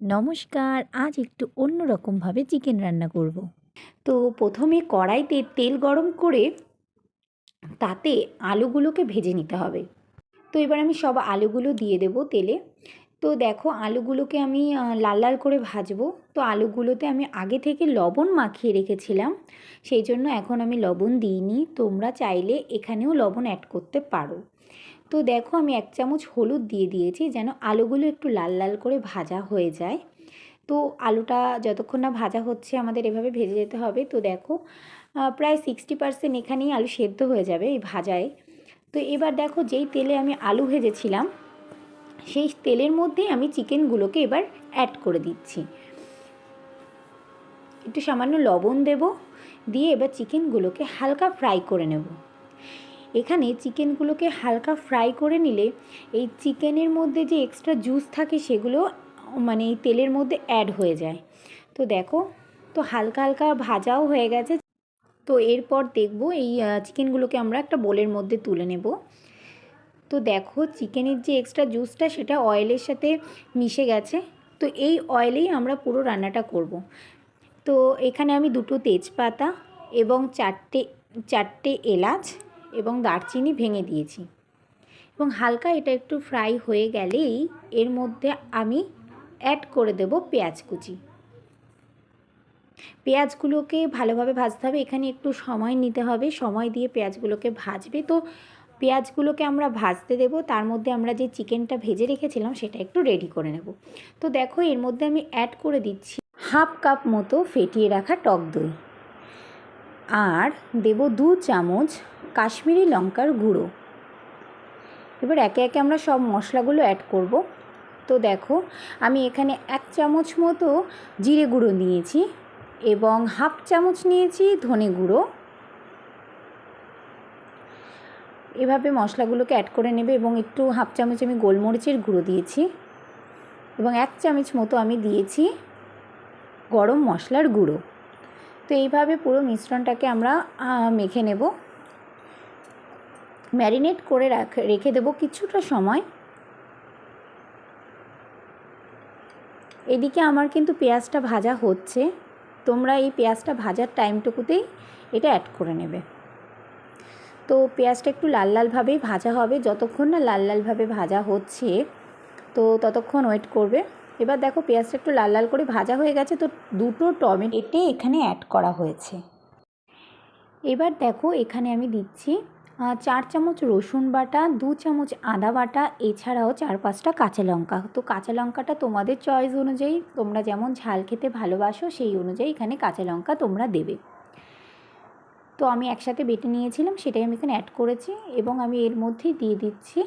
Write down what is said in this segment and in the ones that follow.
নমস্কার, আজ একটু অন্য রকমভাবে চিকেন রান্না করব। তো প্রথমে কড়াইতে তেল গরম করে তাতে আলুগুলোকে ভেজে নিতে হবে। তো এবার আমি সব আলুগুলো দিয়ে দেব তেলে। তো দেখো আলুগুলোকে আমি লাল লাল করে ভাজবো। তো আলুগুলোতে আমি আগে থেকে লবণ মাখিয়ে রেখেছিলাম, সেই জন্য এখন আমি লবণ দিইনি। তোমরা চাইলে এখানেও লবণ অ্যাড করতে পারো। তো দেখো আমি 1 চামচ হলুদ দিয়ে দিয়েছি যেন আলুগুলো একটু লাল লাল করে ভাজা হয়ে যায়। তো আলুটা যতক্ষণ না ভাজা হচ্ছে আমাদের এভাবে ভেজে যেতে হবে। তো দেখো প্রায় 60% এখানেই আলু সেদ্ধ হয়ে যাবে এই ভাজায়। তো এবার দেখো যেই তেলে আমি আলু ভেজেছিলাম সেই তেলের মধ্যেই আমি চিকেনগুলোকে এবার অ্যাড করে দিচ্ছি। একটু সামান্য লবণ দেব, দিয়ে এবার চিকেনগুলোকে হালকা ফ্রাই করে নেব। এখানে চিকেনগুলোকে হালকা ফ্রাই করে নিলে এই চিকেনের মধ্যে যে এক্সট্রা জুস থাকে সেগুলো মানে এই তেলের মধ্যে অ্যাড হয়ে যায়। তো দেখো, তো হালকা হালকা ভাজাও হয়ে গেছে। তো এরপর দেখবো এই চিকেনগুলোকে আমরা একটা বোলের মধ্যে তুলে নেব। তো দেখো চিকেনের যে এক্সট্রা জুসটা সেটা অয়েলের সাথে মিশে গেছে। তো এই অয়েলেই আমরা পুরো রান্নাটা করব। তো এখানে আমি 2টো তেজপাতা এবং চারটে এলাচ এবং দারচিনি ভেঙে দিয়েছি। এবং হালকা এটা একটু ফ্রাই হয়ে গেলেই এর মধ্যে আমি অ্যাড করে দেব পেঁয়াজ কুচি। পেঁয়াজগুলোকে ভালোভাবে ভাজতে হবে, এখানে একটু সময় নিতে হবে, সময় দিয়ে পেঁয়াজগুলোকে ভাজবে। তো পেঁয়াজগুলোকে আমরা ভাজতে দেব, তার মধ্যে আমরা যে চিকেনটা ভেজে রেখেছিলাম সেটা একটু রেডি করে নেব। তো দেখো এর মধ্যে আমি অ্যাড করে দিচ্ছি 1/2 কাপ মতো ফেটিয়ে রাখা টক দই, আর দেব 2 চামচ কাশ্মীরি লঙ্কার গুঁড়ো। এবার একে একে আমরা সব মশলাগুলো অ্যাড করব। তো দেখো আমি এখানে 1 চামচ মতো জিরে গুঁড়ো নিয়েছি এবং 1/2 চামচ নিয়েছি ধনে গুঁড়ো। এভাবে মশলাগুলোকে অ্যাড করে নেবে এবং একটু 1/2 চামচ আমি গোলমরিচের গুঁড়ো দিয়েছি এবং 1 চামচ মতো আমি দিয়েছি গরম মশলার গুঁড়ো। তো এইভাবে পুরো মিশ্রণটাকে আমরা মেখে নেব। ম্যারিনেট করে রেখে দেবো কিছুটা সময়। এদিকে আমার কিন্তু পেঁয়াজটা ভাজা হচ্ছে, তোমরা এই পেঁয়াজটা ভাজার টাইমটুকুতেই এটা অ্যাড করে নেবে। তো পেঁয়াজটা একটু লাল লালভাবেই ভাজা হবে, যতক্ষণ না লাল লালভাবে ভাজা হচ্ছে তো ততক্ষণ ওয়েট করবে। এবার দেখো পেঁয়াজটা একটু লাল লাল করে ভাজা হয়ে গেছে। তো 2টো টমেটো এখানে অ্যাড করা হয়েছে। এবার দেখো এখানে আমি দিচ্ছি 4 চামচ রসুন বাটা, 2 চামচ আদা বাটা, এছাড়াও 4-5টা কাঁচা লঙ্কা। তো কাঁচা লঙ্কাটা তোমাদের চয়েস অনুযায়ী, তোমরা যেমন ঝাল খেতে ভালোবাসো সেই অনুযায়ী এখানে কাঁচা লঙ্কা তোমরা দেবে। তো আমি একসাথে বেটে নিয়েছিলাম, সেটাই আমি এখানে অ্যাড করেছি এবং আমি এর মধ্যেই দিয়ে দিচ্ছি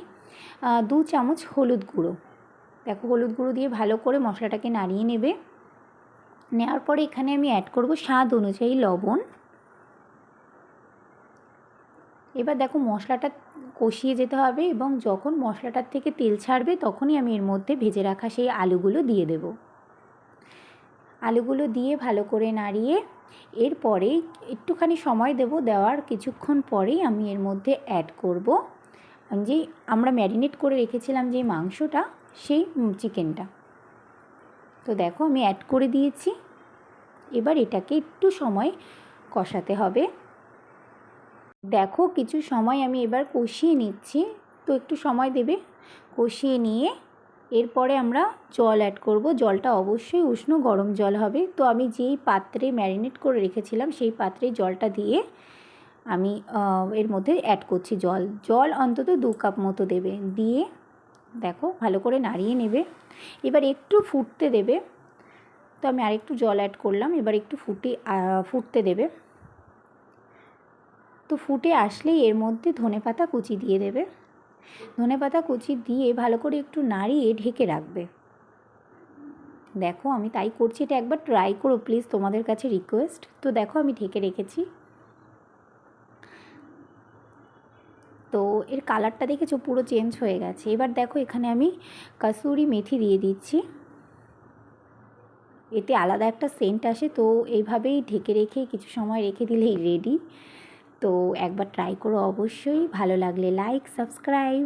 2 চামচ হলুদ গুঁড়ো। দেখো হলুদ গুঁড়ো দিয়ে ভালো করে মশলাটাকে নাড়িয়ে নেবে। নেওয়ার পরে এখানে আমি অ্যাড করব স্বাদ অনুযায়ী লবণ। এবার দেখো মশলাটা কষিয়ে যেতে হবে এবং যখন মশলাটার থেকে তেল ছাড়বে তখনই আমি এর মধ্যে ভেজে রাখা সেই আলুগুলো দিয়ে দেব। আলুগুলো দিয়ে ভালো করে নাড়িয়ে এরপরে একটুখানি সময় দেব, দেওয়ার কিছুক্ষণ পরেই আমি এর মধ্যে অ্যাড করব যে আমরা ম্যারিনেট করে রেখেছিলাম যে মাংসটা, সেই চিকেনটা। তো দেখো আমি অ্যাড করে দিয়েছি। এবার এটাকে একটু সময় কষাতে হবে। দেখো কিছু সময় আমি এবার কষিয়ে নিচ্ছি। তো একটু সময় দেবে, কষিয়ে নিয়ে এরপরে আমরা জল অ্যাড করব। জলটা অবশ্যই উষ্ণ গরম জল হবে। তো আমি যেই পাত্রে ম্যারিনেট করে রেখেছিলাম সেই পাত্রে জলটা দিয়ে আমি এর মধ্যে অ্যাড করছি জল অন্তত 2 কাপ মতো দেবে। দিয়ে দেখো ভালো করে নাড়িয়ে নেবে। এবার একটু ফুটতে দেবে। তো আমি আরেকটু জল অ্যাড করলাম, এবার একটু ফুটতে দেবে। তো ফুটে আসলেই এর মধ্যে ধনেপাতা কুচি দিয়ে দেবে। ধনেপাতা কুচি দিয়ে ভালো করে একটু নাড়িয়ে ঢেকে রাখবে। দেখো আমি তাই করছি, এটা একবার ট্রাই করো প্লিজ, তোমাদের কাছে রিকোয়েস্ট। তো দেখো আমি ঢেকে রেখেছি। তো এর কালারটা দেখেছো পুরো চেঞ্জ হয়ে গেছে। এবার দেখো এখানে আমি কাসুরি মেথি দিয়ে দিচ্ছি, এতে আলাদা একটা সেন্ট আসে। তো এইভাবেই ঢেকে রেখে কিছু সময় রেখে দিলেই রেডি। তো একবার ট্রাই করো অবশ্যই, ভালো লাগলে লাইক সাবস্ক্রাইব।